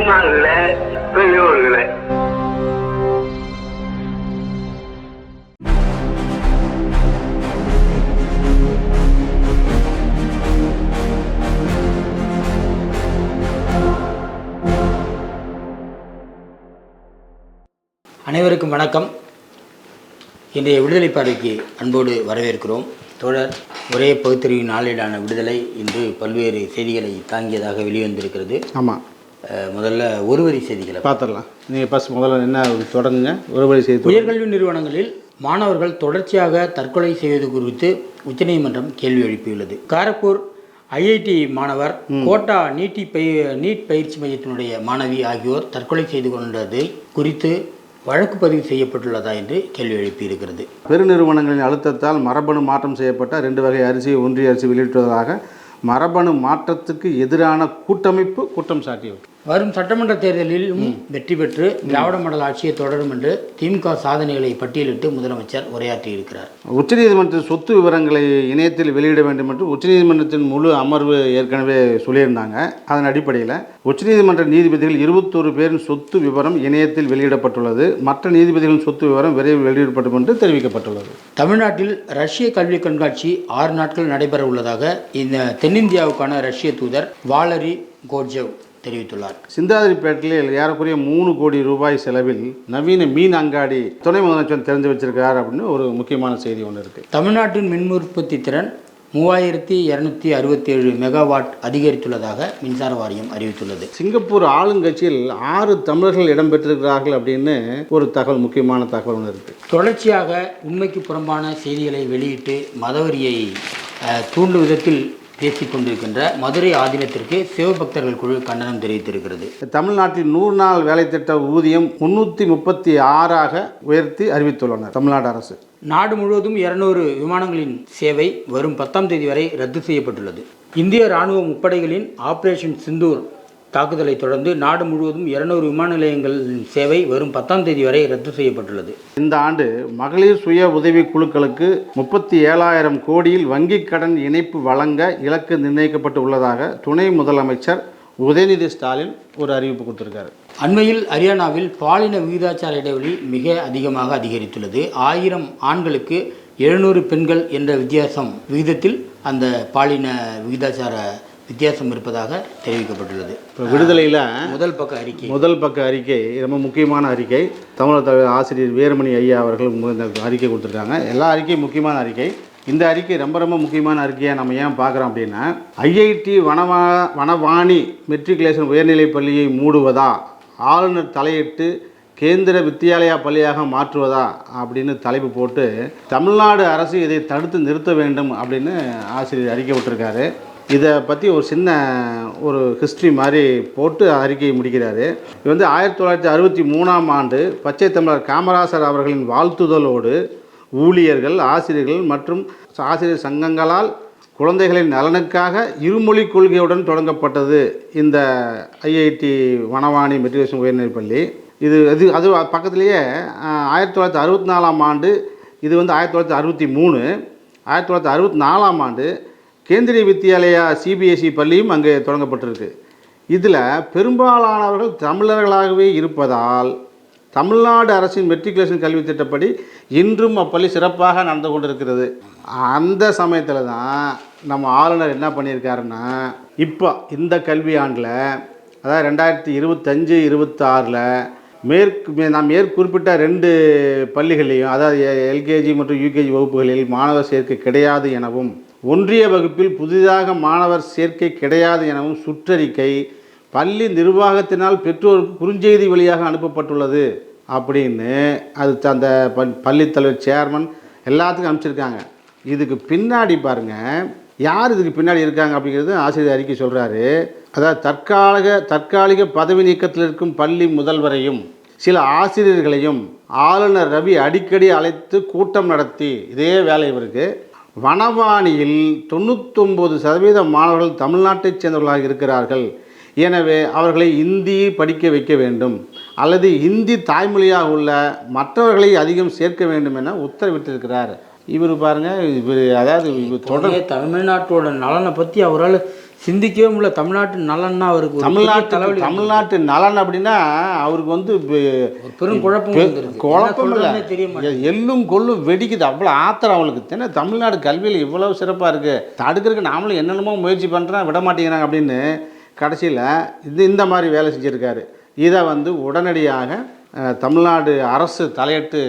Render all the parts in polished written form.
தாய்மார்களே, பெரியோர்களே, அனைவருக்கும் வணக்கம். இன்றைய விடுதலை பார்வைக்கு அன்போடு வரவேற்கிறோம். தோழர், ஒரே பகுத்தறிவு நாளேடான விடுதலை இன்று பல்வேறு செய்திகளை தாங்கியதாக வெளிவந்திருக்கிறது. ஆமாம், முதல்ல ஒருவரி செய்திகளை பார்த்துடலாம். நீங்கள் ஃபஸ்ட் முதல்ல என்ன தொடங்குங்க. ஒருவரி செய்தி. உயர்கல்வி நிறுவனங்களில் மாணவர்கள் தொடர்ச்சியாக தற்கொலை செய்வது குறித்து உச்சநீதிமன்றம் கேள்வி எழுப்பியுள்ளது. காரப்பூர் ஐஐடி மாணவர், கோட்டா நீட் பயிற்சி மையத்தினுடைய மாணவி ஆகியோர் தற்கொலை செய்து கொண்டதை குறித்து வழக்கு பதிவு செய்யப்பட்டுள்ளதா என்று கேள்வி எழுப்பியிருக்கிறது. பெருநிறுவனங்களின் அழுத்தத்தால் மரபணு மாற்றம் செய்யப்பட்ட 2 வகை அரிசி ஒன்றிய அரசு வெளியிட்டுவதாக மரபணு மாற்றத்துக்கு எதிரான கூட்டமைப்பு குற்றம் சாட்டியது. வரும் சட்டமன்ற தேர்தலிலும் வெற்றி பெற்று திராவிட மாடல் ஆட்சியை தொடரும் என்று திமுக சாதனைகளை பட்டியலிட்டு முதலமைச்சர் உரையாற்றியிருக்கிறார். உச்சநீதிமன்றத்தின் சொத்து விவரங்களை இணையத்தில் வெளியிட வேண்டும் என்று உச்சநீதிமன்றத்தின் முழு அமர்வு ஏற்கனவே சொல்லியிருந்தாங்க. அதன் அடிப்படையில் உச்சநீதிமன்ற நீதிபதிகள் 21 பேரின் சொத்து விவரம் இணையத்தில் வெளியிடப்பட்டுள்ளது. மற்ற நீதிபதிகளின் சொத்து விவரம் விரைவில் வெளியிடப்படும் என்று தெரிவிக்கப்பட்டுள்ளது. தமிழ்நாட்டில் ரஷ்ய கல்வி கண்காட்சி 6 நாட்கள் நடைபெற உள்ளதாக இந்த தென்னிந்தியாவுக்கான ரஷ்ய தூதர் வாலரி கோர்ஜவ் தெரிவித்துள்ளார். சிந்தாதிரிப்பேட்டையில் ஏறக்குறைய 3 கோடி ரூபாய் செலவில் நவீன மீன் அங்காடி துணை முதலமைச்சர் தெரிஞ்சு வச்சிருக்கார் அப்படின்னு ஒரு முக்கியமான செய்தி ஒன்று இருக்குது. தமிழ்நாட்டின் மின் உற்பத்தி திறன் 3267 மெகாவாட் அதிகரித்துள்ளதாக மின்சார வாரியம் அறிவித்துள்ளது. சிங்கப்பூர் ஆளுங்கட்சியில் 6 தமிழர்கள் இடம்பெற்றிருக்கிறார்கள் அப்படின்னு ஒரு தகவல், முக்கியமான தகவல் ஒன்று இருக்குது. தொடர்ச்சியாக உண்மைக்கு புறம்பான செய்திகளை வெளியிட்டு மதவெறியை தூண்டும் விதத்தில் பேசிக் கொண்டிருக்கின்ற மதுரை ஆதீனத்திற்கு சிவபக்தர்கள் குழு கண்டனம் தெரிவித்திருக்கிறது. தமிழ்நாட்டில் 100 நாள் வேலை திட்ட ஊதியம் 336 உயர்த்தி அறிவித்துள்ளனர் தமிழ்நாடு அரசு. நாடு முழுவதும் 200 விமானங்களின் சேவை வரும் 10ஆம் தேதி வரை ரத்து செய்யப்பட்டுள்ளது. இந்திய இராணுவ முப்படைகளின் ஆபரேஷன் சிந்தூர் தாக்குதலை தொடர்ந்து நாடு முழுவதும் 200 விமான நிலையங்களின் சேவை வரும் 10ஆம் தேதி வரை ரத்து செய்யப்பட்டுள்ளது. இந்த ஆண்டு மகளிர் சுய உதவி குழுக்களுக்கு 37,000 கோடியில் வங்கிக் கடன் இணைப்பு வழங்க இலக்கு நிர்ணயிக்கப்பட்டு உள்ளதாக துணை முதலமைச்சர் உதயநிதி ஸ்டாலின் ஒரு அறிவிப்பு கொடுத்திருக்காரு. அண்மையில் ஹரியானாவில் பாலின விகிதாச்சார இடைவெளி மிக அதிகமாக அதிகரித்துள்ளது. 1000 ஆண்களுக்கு 700 பெண்கள் என்ற விகிதத்தில் அந்த பாலின விகிதாச்சார வித்தியாசம் இருப்பதாக தெரிவிக்கப்பட்டுள்ளது. இப்போ விடுதலையில் முதல் பக்க அறிக்கை ரொம்ப முக்கியமான அறிக்கை. தமிழக தலைவர் ஆசிரியர் வீரமணி ஐயா அவர்கள் இந்த அறிக்கை கொடுத்துருக்காங்க. எல்லா அறிக்கையும் முக்கியமான அறிக்கை. இந்த அறிக்கை ரொம்ப ரொம்ப முக்கியமான அறிக்கையை நம்ம ஏன் பார்க்குறோம் அப்படின்னா, ஐஐடி வனவாணி மெட்ரிகுலேஷன் உயர்நிலைப் பள்ளியை மூடுவதா, ஆளுநர் தலையிட்டு கேந்திர வித்யாலயா பள்ளியாக மாற்றுவதா அப்படின்னு தலைப்பு போட்டு தமிழ்நாடு அரசு இதை தடுத்து நிறுத்த வேண்டும் அப்படின்னு ஆசிரியர் அறிக்கை விட்டுருக்காரு. இதை பற்றி ஒரு ஹிஸ்ட்ரி மாதிரி போட்டு அறிக்கையை முடிக்கிறாரு. இது 1963ஆம் ஆண்டு பச்சை தமிழர் காமராசர் அவர்களின் வாழ்த்துதலோடு ஊழியர்கள், ஆசிரியர்கள் மற்றும் ஆசிரியர் சங்கங்களால் குழந்தைகளின் நலனுக்காக இருமொழி கொள்கையுடன் தொடங்கப்பட்டது இந்த ஐஐடி வனவாணி மெட்ரிகுலேஷன் உயர்நிலைப் பள்ளி. அது பக்கத்துலேயே 1964ஆம் ஆண்டு, இது 1963, 1964ஆம் ஆண்டு கேந்திரிய வித்யாலயா சிபிஎஸ்இ பள்ளியும் அங்கே தொடங்கப்பட்டிருக்கு. இதில் பெரும்பாலானவர்கள் தமிழர்களாகவே இருப்பதால் தமிழ்நாடு அரசின் மெட்ரிகுலேஷன் கல்வி திட்டப்படி இன்றும் அப்பள்ளி சிறப்பாக நடந்து கொண்டிருக்கிறது. அந்த சமயத்தில் தான் நம்ம ஆளுநர் என்ன பண்ணியிருக்காருன்னா, இப்போ இந்த கல்வி ஆண்டில், அதாவது 2025-26 நாம் மேற்குறிப்பிட்ட 2 பள்ளிகளையும், அதாவது எல்கேஜி மற்றும் யூகேஜி வகுப்புகளில் மாணவர் சேர்க்கை கிடையாது எனவும், ஒன்றிய வகுப்பில் புதிதாக மாணவர் சேர்க்கை கிடையாது எனவும் சுற்றறிக்கை பள்ளி நிர்வாகத்தினால் பெற்றோருக்கு குறுஞ்செய்தி வழியாக அனுப்பப்பட்டுள்ளது அப்படின்னு அந்த பள்ளித்தலைவர் சேர்மன் எல்லாத்துக்கும் அனுப்பிச்சிருக்காங்க. இதுக்கு பின்னாடி பாருங்கள், யார் இதுக்கு பின்னாடி இருக்காங்க அப்படிங்கிறது ஆசிரியர் அறிக்கை சொல்கிறாரு. அதாவது தற்காலிக பதவி நீக்கத்தில் இருக்கும் பள்ளி முதல்வரையும் சில ஆசிரியர்களையும் ஆளுநர் ரவி அடிக்கடி அழைத்து கூட்டம் நடத்தி, இதே வேலை இவருக்கு, வனவாணியில் 99% மாணவர்கள் தமிழ்நாட்டைச் சேர்ந்தவர்களாக இருக்கிறார்கள், எனவே அவர்களை இந்தி படிக்க வைக்க வேண்டும் அல்லது இந்தி தாய்மொழியாக உள்ள மற்றவர்களை அதிகம் சேர்க்க வேண்டும் என உத்தரவிட்டிருக்கிறார். இவர் பாருங்கள், இவர் அதாவது தமிழ்நாட்டோட நலனை பற்றி அவரால் சிந்திக்கவே முடியல. தமிழ்நாட்டு நலன்னா அவருக்கு தமிழ்நாட்டு நலன் அப்படின்னா அவருக்கு வந்து பெரும் குழப்பம் இல்லை, எள்ளும் கொள்ளும் வெடிக்குது, அவ்வளோ ஆத்திரம் அவளுக்கு. ஏன்னா தமிழ்நாடு கல்வியில் இவ்வளோ சிறப்பாக இருக்குது, தடுக்கிறதுக்கு நாமளும் என்னென்னமோ முயற்சி பண்ணுறேன், விட மாட்டேங்கிறாங்க அப்படின்னு கடைசியில் இந்த மாதிரி வேலை செஞ்சுருக்காரு. இதை வந்து உடனடியாக தமிழ்நாடு அரசு தலையிட்டு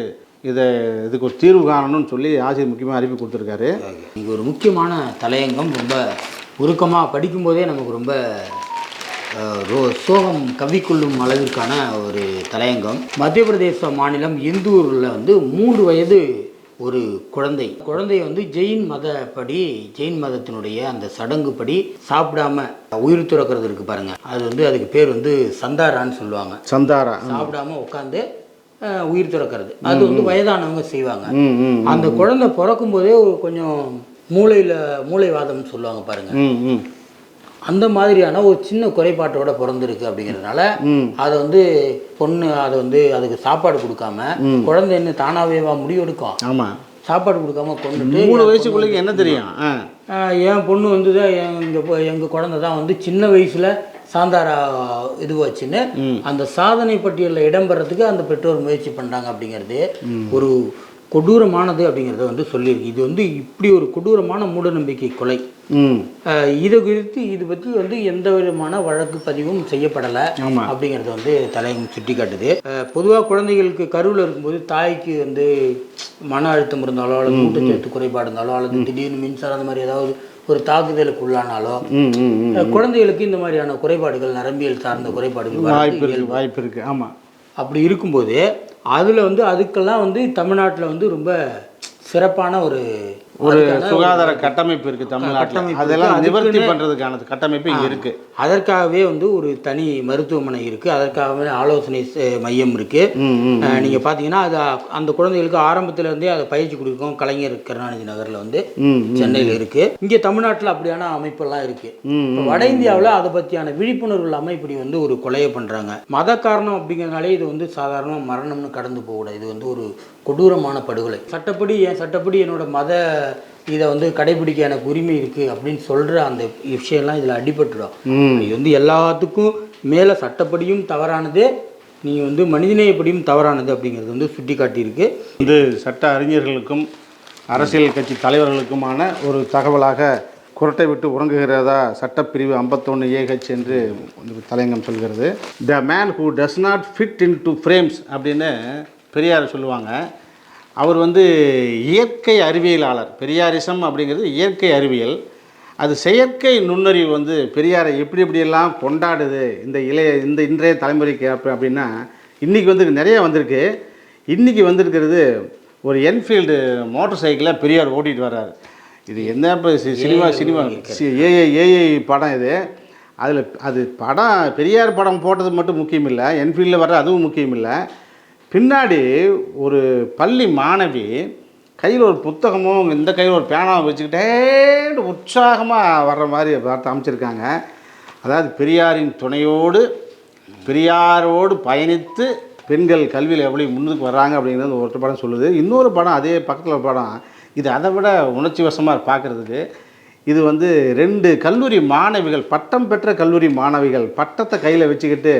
இதுக்கு ஒரு தீர்வு காணணும்னு சொல்லி ஆசிரியர் முக்கியமாக அறிவிப்பு கொடுத்துருக்காரு. இங்கே ஒரு முக்கியமான தலையங்கம், ரொம்ப உருக்கமாக படிக்கும்போதே நமக்கு ரொம்ப சோகம் கவிக்கொள்ளும் அளவிற்கான ஒரு தலையங்கம். மத்திய பிரதேச மாநிலம் இந்தூரில் வந்து 3 வயது ஒரு குழந்தை வந்து ஜெயின் மதத்தினுடைய அந்த சடங்குப்படி சாப்பிடாம உயிர் துறக்கிறது இருக்கு பாருங்க, அது வந்து அதுக்கு பேர் வந்து சந்தாரான்னு சொல்லுவாங்க. சந்தாரா சாப்பிடாம உட்காந்து உயிர் துறக்கிறது, அது வந்து வயதானவங்க செய்வாங்க. அந்த குழந்தை பிறக்கும் போதே கொஞ்சம் மூளைவாதம்னு சொல்லுவாங்க பாருங்க, அந்த மாதிரியான ஒரு சின்ன குறைபாட்டோட பிறந்திருக்கு. அப்படிங்கிறதுனால அதை வந்து அதுக்கு சாப்பாடு கொடுக்காம குழந்தை என்ன தானாவே முடிவெடுக்கும். ஆமாம், சாப்பாடு கொடுக்காம கொண்டுட்டு 3 வயசுக்குள்ளே என்ன தெரியும், என் பொண்ணு வந்து தான் எங்கள் குழந்தை தான் வந்து சின்ன வயசில் சாந்தாரா இது வச்சுன்னு அந்த சாதனை பட்டியலில் இடம்பெறதுக்கு அந்த பெற்றோர் முயற்சி பண்ணுறாங்க. அப்படிங்கிறது ஒரு கொடூரமானது அப்படிங்கிறத வந்து சொல்லியிருக்கு. இது வந்து இப்படி ஒரு கொடூரமான மூடநம்பிக்கை கொலை. இதை குறித்து இது பற்றி வந்து எந்த விதமான வழக்கு பதிவும் செய்யப்படலை அப்படிங்கிறத வந்து தலையங்கம் சுட்டி காட்டுது. பொதுவாக குழந்தைகளுக்கு கருவில் இருக்கும்போது தாய்க்கு வந்து மன அழுத்தம் இருந்தாலோ அல்லது ஊட்டச்சத்து குறைபாடு இருந்தாலோ அல்லது திடீர்னு மின்சாரம் அந்த மாதிரி ஏதாவது ஒரு தாக்குதலுக்கு உள்ளானாலோ குழந்தைகளுக்கு இந்த மாதிரியான குறைபாடுகள், நரம்பியல் சார்ந்த குறைபாடுகள் வாய்ப்பு இருக்கு. ஆமாம், அப்படி இருக்கும்போது அதில் வந்து அதுக்கெல்லாம் வந்து தமிழ்நாட்டில் வந்து ரொம்ப சிறப்பான ஒரு சுகாதார கட்டமைப்பு இருக்கு தமிழ்நாட்டில். அதெல்லாம் நிவர்த்தி பண்றதுக்கான கட்டமைப்பு இங்கே இருக்கு. அதற்காகவே வந்து ஒரு தனி மருத்துவமனை இருக்கு, அதற்காகவே ஆலோசனை மையம் இருக்கு. நீங்க பாத்தீங்கன்னா அது அந்த குழந்தைகளுக்கு ஆரம்பத்துல இருந்தே அதை பயிற்சி கொடுக்கும் கலைஞர் கருணாநிதி நகர்ல வந்து சென்னையில் இருக்கு. இங்கே தமிழ்நாட்டில் அப்படியான அமைப்பெல்லாம் இருக்கு. வட இந்தியாவில் அதை பற்றியான விழிப்புணர்வு இல்லாமல் இப்படி வந்து ஒரு கொலையை பண்றாங்க. மத காரணம் அப்படிங்கிறதுனாலே இது வந்து சாதாரண மரணம்னு கடந்து போகக்கூடாது. இது வந்து ஒரு கொடூரமான படுகொலை. சட்டப்படி என்னோட மத இதை வந்து கடைபிடிக்க எனக்கு உரிமை இருக்குது அப்படின்னு சொல்கிற அந்த விஷயம்லாம் இதில் அடிபட்டுடும். இது வந்து எல்லாத்துக்கும் மேலே சட்டப்படியும் தவறானது, நீங்கள் வந்து மனிதநேயப்படியும் தவறானது அப்படிங்கிறது வந்து சுட்டி காட்டியிருக்கு. இது சட்ட அறிஞர்களுக்கும் அரசியல் கட்சி தலைவர்களுக்குமான ஒரு தகவலாக குரட்டை விட்டு உறங்குகிறதா சட்டப்பிரிவு 51AH என்று தலையங்கம் சொல்கிறது. The man who does not fit in to frames அப்படின்னு பெரியார் சொல்லுவாங்க. அவர் வந்து இயற்கை அறிவியலாளர். பெரியாரிசம் அப்படிங்கிறது இயற்கை அறிவியல். அது செயற்கை நுண்ணறிவு வந்து பெரியாரை எப்படியெல்லாம் கொண்டாடுது இன்றைய தலைமுறைக்கு அப்படின்னா இன்றைக்கி வந்து நிறைய வந்திருக்கு. இன்றைக்கி வந்திருக்கிறது ஒரு என்ஃபீல்டு மோட்டர் சைக்கிளை பெரியார் ஓட்டிகிட்டு வர்றாரு. இது என்ன இப்போ சினிமா ஏஐ படம் இது. அது படம் பெரியார் படம் போட்டது மட்டும் முக்கியம் இல்லை, என்ஃபீல்டில் வர்ற அதுவும் முக்கியம் இல்லை. பின்னாடி ஒரு பள்ளி மாணவி கையில் ஒரு புத்தகமும் இந்த கையில் ஒரு பேனாவும் வச்சுக்கிட்டே உற்சாகமாக வர்ற மாதிரி பார்த்து அமைச்சிருக்காங்க. அதாவது பெரியாரின் துணையோடு பெரியாரோடு பயணித்து பெண்கள் கல்வியில் எப்படி முன்னுக்கு வர்றாங்க அப்படிங்கிறது ஒரு படம் சொல்லுது. இன்னொரு படம் அதே பக்கத்தில் ஒரு படம், இது அதை விட உணர்ச்சி வசமாக பார்க்குறதுக்கு. இது வந்து 2 கல்லூரி மாணவிகள், பட்டம் பெற்ற கல்லூரி மாணவிகள் பட்டத்தை கையில் வச்சுக்கிட்டு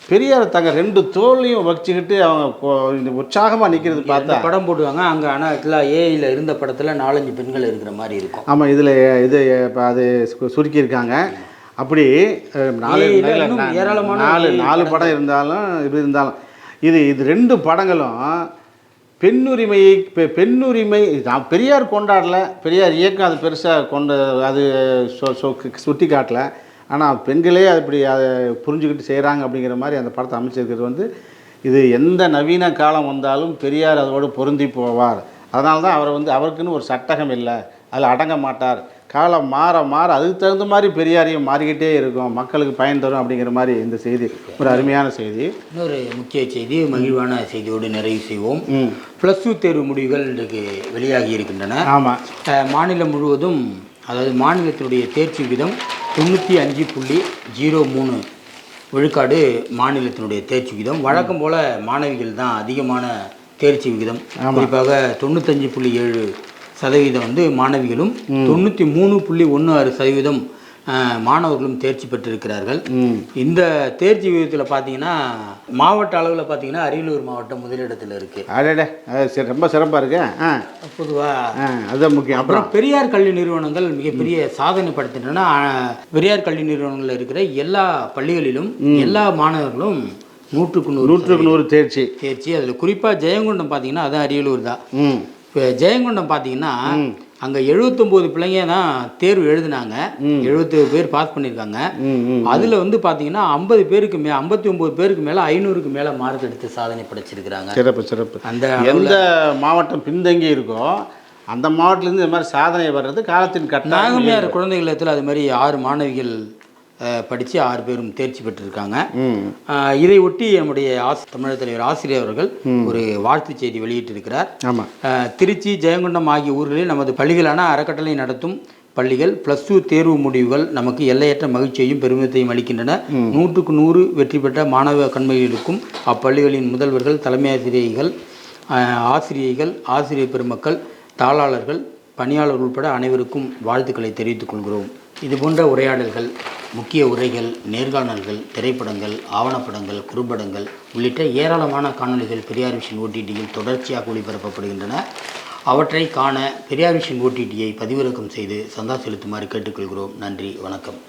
பெரியார் தங்க 2 தோல்லையும் வச்சுக்கிட்டு அவங்க உற்சாகமாக நிற்கிறது பார்த்தா படம் போடுவாங்க. அங்கே ஆனால் இதெல்லாம் ஏஐயில் இருந்த படத்தில் 4-5 பெண்கள் இருக்கிற மாதிரி இருக்கும். ஆமாம், இதில் இப்போ அது சுருக்கியிருக்காங்க. அப்படி 4 படம் இருந்தாலும் இது 2 படங்களும் பெண்ணுரிமை பெரியார் கொண்டாடல, பெரியார் இயக்கம் அது பெருசாக அது சுட்டி காட்டல. ஆனால் பெண்களே அப்படி அதை புரிஞ்சுக்கிட்டு செய்கிறாங்க அப்படிங்கிற மாதிரி அந்த படத்தை அமைச்சிருக்கிறது வந்து இது எந்த நவீன காலம் வந்தாலும் பெரியார் அதோடு பொருந்தி போவார். அதனால தான் அவருக்குன்னு ஒரு சட்டகம் இல்லை, அதில் அடங்க மாட்டார். காலம் மாற அதுக்கு தகுந்த மாதிரி பெரியாரையும் மாறிக்கிட்டே இருக்கும், மக்களுக்கு பயன் தரும் அப்படிங்கிற மாதிரி இந்த செய்தி ஒரு அருமையான செய்தி. இன்னொரு முக்கிய செய்தி, மகிழ்வான செய்தியோடு நிறைவு செய்வோம். +2 தேர்வு முடிவுகள் இன்றைக்கு வெளியாகி இருக்கின்றன. ஆமாம், மாநிலம் முழுவதும், அதாவது மாநிலத்தினுடைய தேர்ச்சி விகிதம் 95.03 விழுக்காடு மாநிலத்தினுடைய தேர்ச்சி விகிதம். வழக்கம் போல் மாணவிகள் தான் அதிகமான தேர்ச்சி விகிதம். குறிப்பாக 95.7% வந்து மாணவிகளும் 93.16% மாணவர்களும் தேர்ச்சி பெற்றிருக்கிறார்கள். இந்த தேர்ச்சி விகிதத்தில் பார்த்தீங்கன்னா மாவட்ட அளவில் பார்த்தீங்கன்னா அரியலூர் மாவட்டம் முதலிடத்தில் இருக்குது. அடடே, சரி, ரொம்ப சிறப்பாக இருக்கு. பொதுவாக அதுதான் முக்கியம். அப்புறம் பெரியார் கல்வி நிறுவனங்கள் மிகப்பெரிய சாதனை படுத்தினா பெரியார் கல்வி நிறுவனங்களில் இருக்கிற எல்லா பள்ளிகளிலும் எல்லா மாணவர்களும் 100% தேர்ச்சி. அதில் குறிப்பாக ஜெயங்கொண்டம் பார்த்தீங்கன்னா அதான் அரியலூர் தான். இப்போ ஜெயங்கொண்டம் பார்த்தீங்கன்னா அங்கே 79 பிள்ளைங்க தான் தேர்வு எழுதினாங்க, 70 பேர் பாஸ் பண்ணியிருக்காங்க. அதில் வந்து பார்த்தீங்கன்னா 50 பேருக்கு 59 பேருக்கு மேலே 500க்கு மேலே மார்க் எடுத்து சாதனை படைச்சிருக்கிறாங்க. சிறப்பு. அந்த எந்த மாவட்டம் பின்தங்கி இருக்கோ அந்த மாவட்டத்திலேருந்து இந்த மாதிரி சாதனை வர்றது காலத்தின் கட்டாயம். நாகம்மையார் குழந்தை இல்லத்தில் அது மாதிரி 6 மாணவிகள் படித்து 6 பேரும் தேர்ச்சி பெற்றிருக்காங்க. இதை ஒட்டி நம்முடைய தமிழக தலைவர் ஆசிரியர் அவர்கள் ஒரு வாழ்த்து செய்தி வெளியிட்டிருக்கிறார். திருச்சி, ஜெயங்கொண்டம் ஆகிய ஊர்களில் நமது பள்ளிகளான அறக்கட்டளை நடத்தும் பள்ளிகள் +2 தேர்வு முடிவுகள் நமக்கு எல்லையற்ற மகிழ்ச்சியையும் பெருமிதத்தையும் அளிக்கின்றன. 100க்கு 100 வெற்றி பெற்ற மாணவ கண்மணிகளுக்கும் அப்பள்ளிகளின் முதல்வர்கள், தலைமை ஆசிரியைகள், ஆசிரியர் பெருமக்கள், தாளாளர்கள், பணியாளர்கள் உட்பட அனைவருக்கும் வாழ்த்துக்களை தெரிவித்துக் கொள்கிறோம். இதுபோன்ற உரையாடல்கள், முக்கிய உரைகள், நேர்காணல்கள், திரைப்படங்கள், ஆவணப்படங்கள், குறும்படங்கள் உள்ளிட்ட ஏராளமான காணொலிகள் பெரியார் விஷன் OTTயில் தொடர்ச்சியாக ஒளிபரப்பப்படுகின்றன. அவற்றை காண பெரியார் விஷன் OTTயை பதிவிறக்கம் செய்து சந்தா செலுத்துமாறு கேட்டுக்கொள்கிறோம். நன்றி, வணக்கம்.